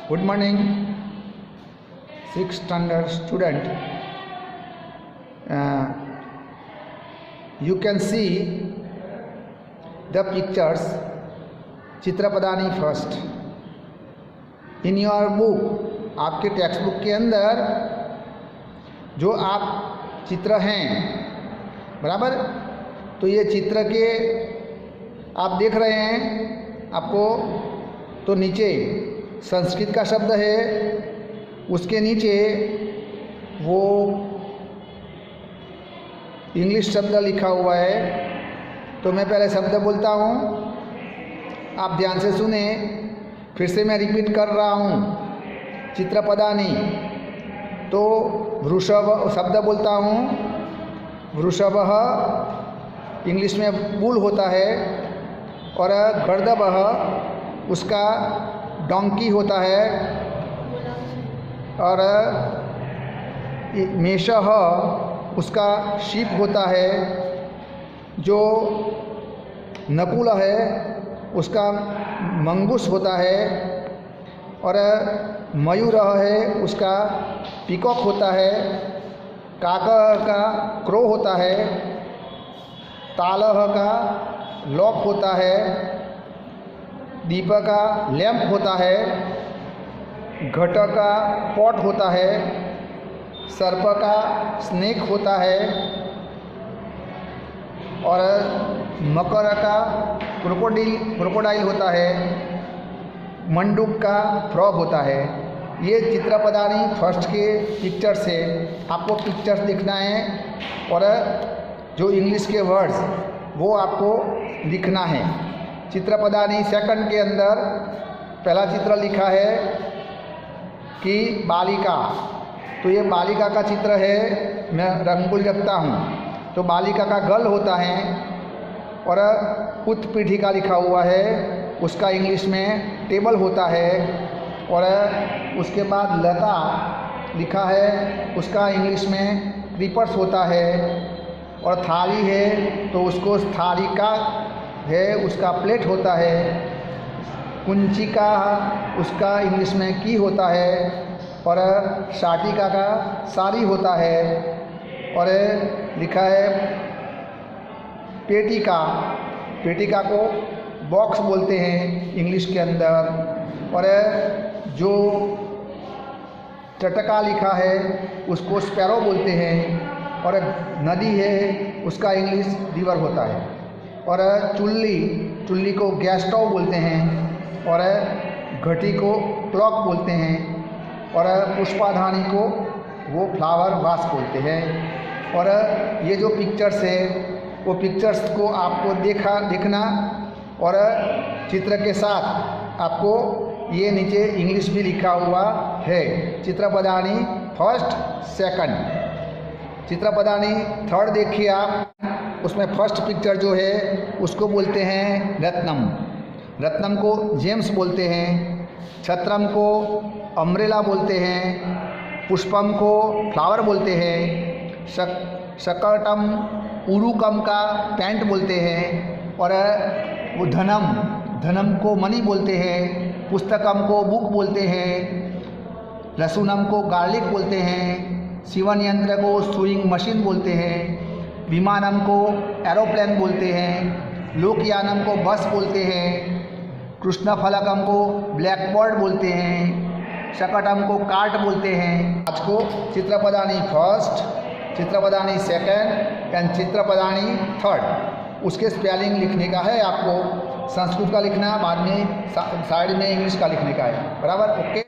Good morning, 6th standard student. You can see the pictures चित्रपदानी first in your book. आपके text book के अंदर जो आप चित्र हैं, बराबर, तो ये चित्र के आप देख रहे हैं। आपको तो नीचे संस्कृत का शब्द है, उसके नीचे वो इंग्लिश शब्द लिखा हुआ है। तो मैं पहले शब्द बोलता हूँ, आप ध्यान से सुने। फिर से मैं रिपीट कर रहा हूँ, चित्रपदानी। तो वृषभ शब्द बोलता हूँ, वृषभः इंग्लिश में बुल होता है, और गर्दभः उसका डोंकी होता है, और मेषः उसका शीप होता है। जो नकुल है उसका मंगूस होता है, और मयूर है उसका पीकॉक होता है। काकः का क्रो होता है, तालः का लॉक होता है, दीपक का लैंप होता है, घट का पॉट होता है, सर्प का स्नेक होता है, और मकर का क्रोकोडाइल होता है, मंडूक का फ्रॉग होता है। ये चित्रपदानी फर्स्ट के पिक्चर्स है। आपको पिक्चर्स दिखना है, और जो इंग्लिश के वर्ड्स वो आपको लिखना है। चित्रपदानी सेकंड के अंदर पहला चित्र लिखा है कि बालिका। तो ये बालिका का चित्र है, मैं रंगोली रखता हूँ। तो बालिका का गल होता है, और उत्पीठिका लिखा हुआ है, उसका इंग्लिश में टेबल होता है। और उसके बाद लता लिखा है, उसका इंग्लिश में क्रीपर्स होता है। और थाली है तो उसको थालिका है, उसका प्लेट होता है। कुंचिका उसका इंग्लिश में की होता है, और शाटिका का साड़ी होता है। और लिखा है पेटिका। पेटिका को बॉक्स बोलते हैं इंग्लिश के अंदर। और जो चटका लिखा है उसको स्पैरो बोलते हैं। और नदी है उसका इंग्लिश रिवर होता है। और चुल्ली को गैस स्टोव बोलते हैं। और घटी को क्लॉक बोलते हैं। और पुष्पाधानी को वो फ्लावर वास बोलते हैं। और ये जो पिक्चर्स है वो पिक्चर्स को आपको देखना, और चित्र के साथ आपको ये नीचे इंग्लिश भी लिखा हुआ है। चित्रपदानी फर्स्ट सेकंड। चित्रपदानी थर्ड देखिए आप, उसमें फर्स्ट पिक्चर जो है उसको बोलते हैं रत्नम। रत्नम को जेम्स बोलते हैं। छत्रम को अम्ब्रेला बोलते हैं। पुष्पम को फ्लावर बोलते हैं। शकटम उरुकम का पैंट बोलते हैं। और वो धनम को मनी बोलते हैं। पुस्तकम को बुक बोलते हैं। लहसुनम को गार्लिक बोलते हैं। शिवन यंत्र को सुइंग मशीन बोलते हैं। विमानम को एरोप्लेन बोलते हैं। लोकयानम को बस बोलते हैं। कृष्ण फलकम को ब्लैक बोर्ड बोलते हैं। शकटम को कार्ट बोलते हैं। आज को चित्रपदानी फर्स्ट, चित्रपदानी सेकंड एंड चित्रपदानी थर्ड, उसके स्पेलिंग लिखने का है। आपको संस्कृत का लिखना, बाद में साइड में इंग्लिश का लिखने का है, बराबर। ओके।